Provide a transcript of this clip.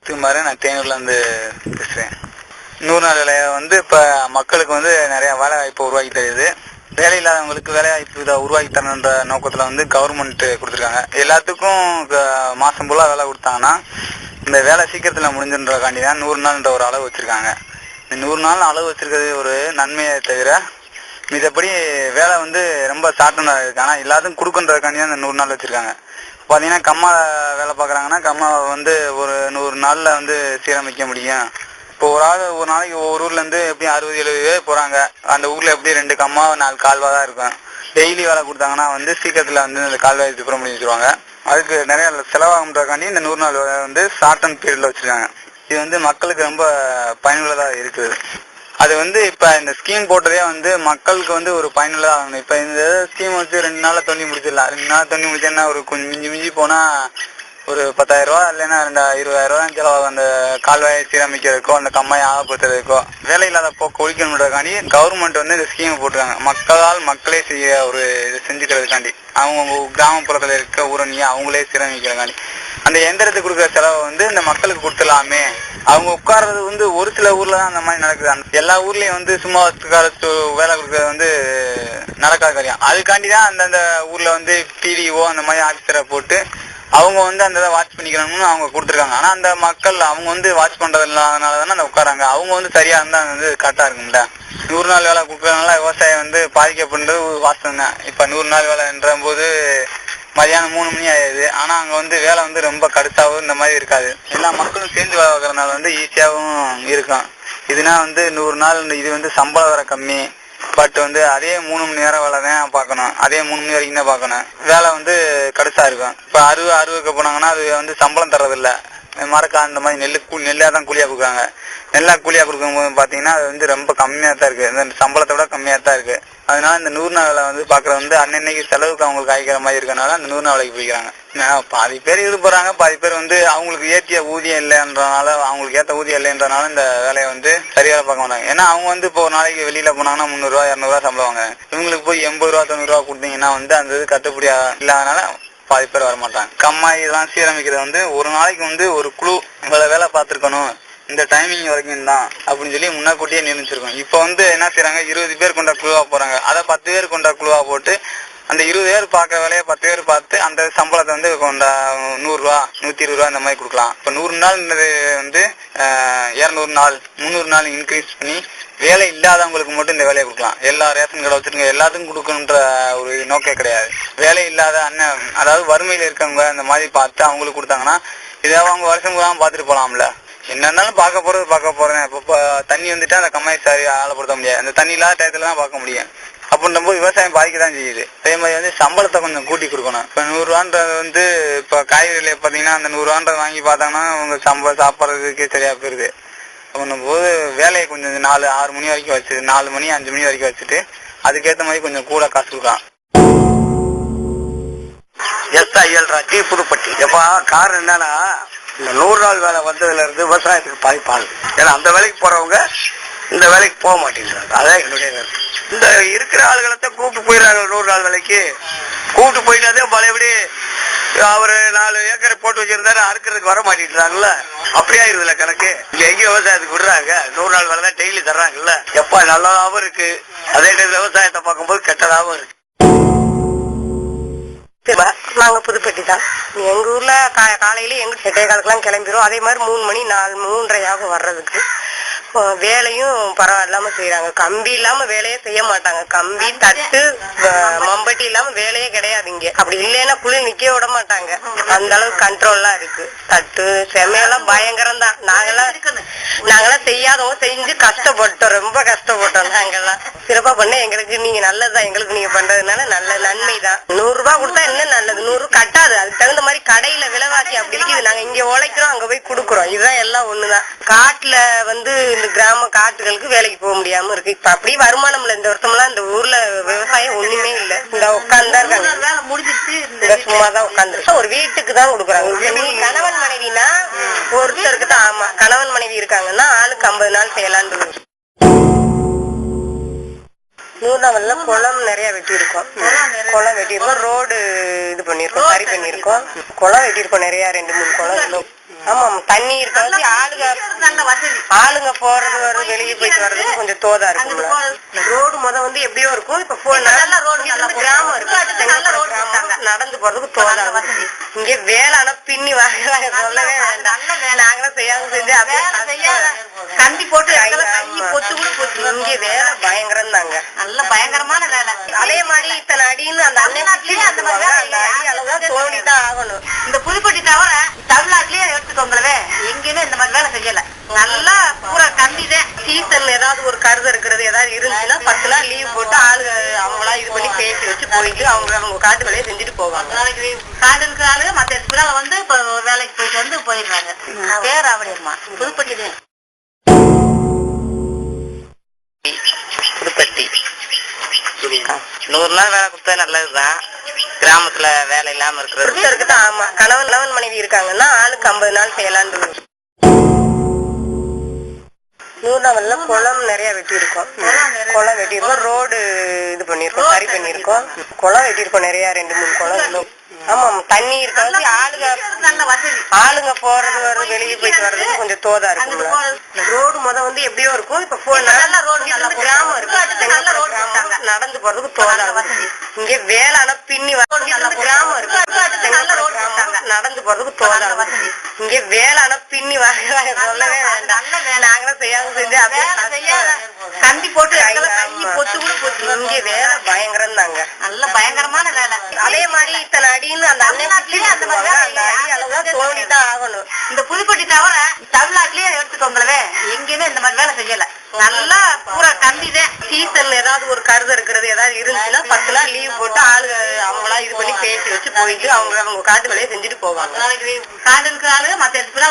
முத்துக்குமார், நான் தேனூர்லேருந்து பேசுகிறேன். 100 நாள் வேலையை இப்போ மக்களுக்கு நிறையா வேலை வாய்ப்பு உருவாக்கி தருது. வேலை இல்லாதவங்களுக்கு வேலை வாய்ப்பு இதை உருவாக்கி தரணுன்ற நோக்கத்தில் கவர்மெண்ட் கொடுத்துருக்காங்க. எல்லாத்துக்கும் மாதம் ஃபுல்லாக வேலை கொடுத்தாங்கன்னா இந்த வேலை சீக்கிரத்தில் முடிஞ்சுன்றக்காண்டி தான் 100 நாள்ன்ற ஒரு அளவு வச்சுருக்காங்க. இந்த 100 நாள் அளவு வச்சுருக்கிறது ஒரு நன்மையை தவிர மிதப்படி வேலை ரொம்ப ஷார்ட்டனாக இருக்குது. ஆனால் எல்லாத்துக்கும் கொடுக்குன்றதுக்காண்டி தான் இந்த 100 நாள் வச்சுருக்காங்க. பார்த்தீங்கன்னா கம்மா வேலை பார்க்குறாங்கன்னா கம்மாவை ஒரு 100 நாளில் சீரமைக்க முடியும். இப்போ ஒரு ஆள் ஒரு நாளைக்கு ஒவ்வொரு ஊர்லேருந்து எப்படியும் 60-70 பேர் போகிறாங்க. அந்த ஊரில் எப்படி 2 கம்மா 4 கால்வாய் தான் இருக்கும். டெய்லி வேலை கொடுத்தாங்கன்னா சீக்கிரத்தில் இந்த கால்வாய் துப்புரம் பண்ணி வச்சுருவாங்க. அதுக்கு நிறைய செலவாகுன்றக்காண்டி இந்த 100 நாள் வேலை ஷார்ட் அண்ட் பீரியடில் வச்சுருக்காங்க. இது மக்களுக்கு ரொம்ப பயனுள்ளதாக இருக்குது. அது இப்போ இந்த ஸ்கீம் போட்டதே மக்களுக்கு ஒரு பயனுள்ளதாக ஆகணும். இப்போ இந்த ஸ்கீம் 2 நாளில் தோண்டி முடிச்சிடலாம். 2 நாள் தோண்டி முடிச்சேன்னா ஒரு கொஞ்சம் மிஞ்சி போனால் ஒரு 10,000 ரூபா இல்லைன்னா 20,000 ரூபா செலவாகும். அந்த கால்வாயை சீரமைக்கிறதுக்கோ அந்த கம்மாயை ஆகப்படுத்துறதுக்கோ வேலை இல்லாத போக்கு ஒழிக்கணுன்றதுக்காண்டி கவர்மெண்ட் இந்த ஸ்கீமை போட்டுருக்காங்க. மக்களால் மக்களே செய்ய ஒரு இதை செஞ்சுக்கிறதுக்காண்டி அவங்க கிராமப்புறத்தில் இருக்க ஊரணியை அவங்களே சீரமைக்கிறதுக்காண்டி அந்த எந்திரத்துக்கு கொடுக்குற செலவை இந்த மக்களுக்கு கொடுத்துடலாமே. அவங்க உட்கார்றது ஒரு சில ஊர்ல தான் அந்த மாதிரி நடக்குது. எல்லா ஊர்லயும் சும்மா வேலை கொடுக்கறது நடக்காத காரியம். அதுக்காண்டி தான் அந்தந்த ஊர்ல பிடிஓ அந்த மாதிரி ஆஃபீஸரை போட்டு அவங்க அந்த வாட்ச் பண்ணிக்கணும்னு அவங்க கொடுத்துருக்காங்க. ஆனால் அந்த மக்கள் அவங்க வாட்ச் பண்ணுறது இல்லாதனால தானே அந்த உட்காராங்க. அவங்க சரியாக இருந்தால் கரெக்டாக இருக்கும்ல. 100 நாள் வேலை கொடுக்குறதுனால விவசாயம் பாதிக்கப்படுறது வாஸ்தவம் தான். இப்போ 100 நாள் வேலைன்ற போது மதியானம் 3 மணி ஆயிடுது. ஆனால் அங்கே வேலை ரொம்ப கடுத்தாகவும் இந்த மாதிரி இருக்காது. எல்லா மக்களும் சேர்ந்து வேலை பார்க்குறதுனால ஈஸியாகவும் இருக்கும். இதுனா 100 நாள் இது சம்பளம் வர கம்மி. பட் அதே 3 மணி நேரம் வேலை தான் பார்க்கணும். அதே 3 மணி வரைக்கும் தான் பார்க்கணும். வேலை கடுசா இருக்கும். இப்போ அறுவைக்கு போனாங்கன்னா அது சம்பளம் தர்றதில்லை. மரக்கா அந்த மாதிரி நெல்லாக தான் கூலியாக கொடுக்குறாங்க. நெல்லாக கூலியாக கொடுக்கும்போது பார்த்தீங்கன்னா அது ரொம்ப கம்மியாக தான் இருக்குது. இந்த சம்பளத்தை விட கம்மியாக தான் இருக்குது. அதனால இந்த 100 நாள் வேலை பார்க்குறது அன்னன்னைக்கு செலவுக்கு அவங்களுக்கு ஆகிக்கிற மாதிரி இருக்கனால அந்த 100 நாள் வேலைக்கு போய்க்கிறாங்க. பாதி பேர் இது போகிறாங்க, பாதி பேர் அவங்களுக்கு ஏற்றிய ஊதியம் இல்லைன்றனால அவங்களுக்கு ஏற்ற ஊதியம் இல்லைன்றனால இந்த வேலையை சரியாக பார்க்க மாட்டாங்க. ஏன்னா அவங்க இப்போ ஒரு நாளைக்கு வெளியில் போனாங்கன்னா 300 ரூபா 200 ரூபா சம்பளம் வாங்க. இவங்களுக்கு போய் 80 ரூபா 90 ரூபா கொடுத்தீங்கன்னா அந்த இது கட்டுப்படியா இல்லாதனால பாதி பேர் வரமாட்டாங்க. கம்மாய் இதெல்லாம் சீரமைக்கிறது ஒரு நாளைக்கு ஒரு குழு இவ்வளவு வேலை பார்த்துருக்கணும், இந்த டைமிங் வரைக்கும் தான் அப்படின்னு சொல்லி முன்னாக்கூட்டியே நிர்ணயிச்சிருக்கோம். இப்போ என்ன செய்யறாங்க, 20 பேர் கொண்ட குழுவா போறாங்க. அதை 10 பேர் கொண்ட குழுவா போட்டு அந்த 20 பேர் பார்க்க வேலையை 10 பேர் பார்த்து அந்த சம்பளத்தை கொண்ட 100 ரூபா 120 ரூபா இந்த மாதிரி கொடுக்கலாம். இப்போ 100 நாள் 200 நாள் 300 நாள் இன்க்ரீஸ் பண்ணி வேலை இல்லாதவங்களுக்கு மட்டும் இந்த வேலையை கொடுக்கலாம். எல்லா ரேஷன் கடை வச்சிருக்க எல்லாத்துக்கும் கொடுக்கணுன்ற ஒரு நோக்கே கிடையாது. வேலை இல்லாத அண்ணன், அதாவது வறுமையில் இருக்கவங்க அந்த மாதிரி பார்த்து அவங்களுக்கு கொடுத்தாங்கன்னா இதை அவங்க வருஷம் பூரா பார்த்துட்டு போகலாம்ல. என்னன்னாலும் பார்க்க போறேன். இப்போ தண்ணி வந்துட்டு அந்த கம்மாய் சாரி ஆளப்படுத்த முடியாது. அந்த தண்ணி இல்லாத டயத்துல தான் பார்க்க முடியும். அப்படின்ற போது விவசாயம் பாதிக்க தான் செய்யுது. அதே மாதிரி சம்பளத்தை கொஞ்சம் கூட்டி கொடுக்கணும். இப்போ 100 ரூபான்றது இப்போ காய்கறியில பார்த்தீங்கன்னா அந்த 100 ரூபான்றது வாங்கி பார்த்தாங்கன்னா அவங்க சாப்பிட்றதுக்கே சரியா போயிருது. அப்படின்னும் போது வேலையை கொஞ்சம் 4-6 மணி வரைக்கும் வச்சு 4 மணி 5 மணி வரைக்கும் வச்சுட்டு அதுக்கேற்ற மாதிரி கொஞ்சம் கூட காசு கொடுக்கலாம். SIL புதுப்பட்டி. எப்பா காரணம் என்னன்னா இந்த 100 நாள் வேலை வந்ததுல இருந்து விவசாயத்துக்கு பாதிப்பாகுது. ஏன்னா அந்த வேலைக்கு போறவங்க இந்த வேலைக்கு போக மாட்டேங்கிறாங்க. அதான் என்னுடைய கருத்து. இந்த இருக்கிற ஆளுகளை கூப்பிட்டு போயிடுறாங்க 100 நாள் வேலைக்கு. கூப்பிட்டு போயிட்டாதே பழையபடி அவரு 4 ஏக்கரை போட்டு வச்சிருந்தாரு அறுக்கிறதுக்கு வர மாட்டேங்கிறாங்கல்ல. அப்படியே ஆயிருதுல கணக்கு. இங்க எங்கேயும் விவசாயத்துக்கு விடுறாங்க. 100 நாள் வேலை தான் டெய்லி தர்றாங்கல்ல. எப்ப நல்லதாகவும் இருக்கு, அதே டைம்ல விவசாயத்தை பார்க்கும்போது கெட்டதாகவும் இருக்கு. நாங்க புதுப்பட்டி தான். எங்க ஊர்ல காலையில எங்க 8:15 கிளம்பிடும். அதே மாதிரி 3 மணி 3:30 ஆகும் வர்றதுக்கு. வேலையும் பரவாயில்லாம செய்யறாங்க. கம்பி இல்லாம வேலையே செய்ய மாட்டாங்க. கம்பி தட்டு மம்பட்டி இல்லாம வேலையே கிடையாது இங்க. அப்படி இல்லைன்னா குளிர் நிக்க விட மாட்டாங்க. அந்த அளவுக்கு கண்ட்ரோல்லாம் இருக்கு. தட்டு செமையெல்லாம் பயங்கரம் தான். நாங்கெல்லாம் செய்யாதவங்க செஞ்சு கஷ்டப்பட்டோம், ரொம்ப கஷ்டப்பட்டோம். நாங்கெல்லாம் சிறப்பா பண்ண எங்களுக்கு நீங்க நல்லதுதான். எங்களுக்கு நீங்க பண்றதுனால நல்ல நன்மை தான். 100 ரூபாய் கொடுத்தா என்ன நல்லது, 100 கட்டாது. அதுக்கு தகுந்த மாதிரி கடையில விலைவாசி அப்படி இருக்குது. நாங்க இங்க உழைக்கிறோம், அங்க போய் கொடுக்குறோம். இதுதான் எல்லாம் ஒண்ணுதான். காட்டுல இந்த கிராம காட்டுகளுக்கு வேலைக்கு போக முடியாம இருக்கு. இப்ப அப்படியே வருமானம் இல்ல. இந்த வருஷம்லாம் இந்த ஊர்ல விவசாயம் ஒண்ணுமே இல்ல. இந்த உட்கார்ந்தா இருக்காங்க, சும்மாதான் உட்கார்ந்து. ஒரு வீட்டுக்கு தான் கொடுக்குறாங்க. கணவன் மனைவினா ஒருத்தருக்கு தான். ஆமா, கணவன் மனைவி இருக்காங்கன்னா ஆளுக்கு 50 நாள் செய்யலான்னு. நூறாவதுல குளம் நிறைய வெட்டி இருக்கோம். குளம் வெட்டி இருக்கோம், ரோடு இது பண்ணிருக்கோம், சரி பண்ணிருக்கோம். குளம் வெட்டி இருக்கோம் நிறைய, 2-3 குளம். ஆமா, தண்ணி இருக்காது. ஆளுங்க போறது வர்றது, வெளியே போயிட்டு வர்றதுக்கு கொஞ்சம் தோதா இருக்கும்ல. ரோடு வந்து எப்படியோ இருக்கும். இப்ப கிராமம் இருக்கு, நடந்து போறதுக்கு தோதா இருக்கு. இங்க வேலை ஆனா பின்னி சொல்லவே வேண்டாம். நாங்களும் செய்யாம செஞ்சு கண்டி போட்டு இங்க வேலை பயங்கரம் தாங்க, நல்ல பயங்கரமான வேலை. அதே மாதிரி இத்தனை அடின்னு அந்த அண்ணன் அந்த அடி அளவுதான் தோண்டிதான் ஆகணும். இந்த புதுப்பட்டி தவிர தமிழ்நாட்டிலேயே எடுத்துக்கோங்களவே எங்கேயுமே இந்த மாதிரி வேலை செய்யல. நல்லா பூரா கண்டிதான். சீசன் ஏதாவது ஒரு கருது இருக்கிறது ஏதாவது இருந்துச்சுன்னா 10 நாள் லீவ் போட்டு ஆளுங்க அவங்களா இது பண்ணி பேசி வச்சு போயிட்டு அவங்க காட்டு வேலையை செஞ்சுட்டு போவாங்க. நாளைக்கு காடுக்கு ஆளுங்க மற்ற இடத்துல இப்ப வேலைக்கு போயிட்டு போயிடுறாங்க. பேர் அப்படிமா புதுப்பட்டி தான். புதுப்பட்டி 100 நாள் வேலை கொடுத்தா நல்லதுதான். கிராமத்துல வேலை இல்லாம இருக்கிறது. ஆமா, கணவன் மனைவி இருக்காங்கன்னா ஆளுக்கு 50 நாள் செய்யலான்னு. நூறாவதுல குளம் நிறைய வெட்டி இருக்கோம். குளம் வெட்டி இருக்கோம், ரோடு இது பண்ணிருக்கோம், சரி பண்ணிருக்கோம். குளம் வெட்டி இருக்கோம் நிறைய, 2-3 குளம். ஆமா, தண்ணி இருக்காது. ஆளுங்க போறது வர்றது, வெளியே போயிட்டு வர்றதுக்கு கொஞ்சம் தோதா இருக்கும்ல. ரோடு வந்து எப்படியோ இருக்கும். இப்ப கிராமம் இருக்கு, நடந்து போறதுக்கு தோதா இருக்கு. இங்க வேலை ஆனா பின்னி கிராமம் இருக்கு, நடந்து போறதுக்கு தோதா இருக்கு. இங்க வேலை ஆனா பின்னி சொல்லவே வேண்டாம். நாங்களும் செய்யாம செஞ்சு கண்டி போட்டு இங்க வேலை பயங்கரம் தாங்க, நல்ல பயங்கரமான வேலை. அதே மாதிரி இத்தனை அடின்னு அந்த அண்ணன் அந்த அடி அளவுதான் தோண்டிதான் ஆகணும். இந்த புதுப்பட்டி தவிர தமிழ்நாட்டிலேயே எடுத்துக்கோங்களவே எங்கேயுமே இந்த மாதிரி வேலை செய்யல. நல்லா பூரா கண்டிதான். சீசன் ஏதாவது ஒரு கருது இருக்கிறது ஏதாவது இருந்துச்சுன்னா 10 நாள் லீவ் போட்டு ஆளுங்க அவங்களா இது பண்ணி பேசி வச்சு போயிட்டு அவங்க காட்டு வேலையை செஞ்சுட்டு போவாங்க. நாளைக்கு காடுக்கு ஆளுங்க மற்ற இடத்துல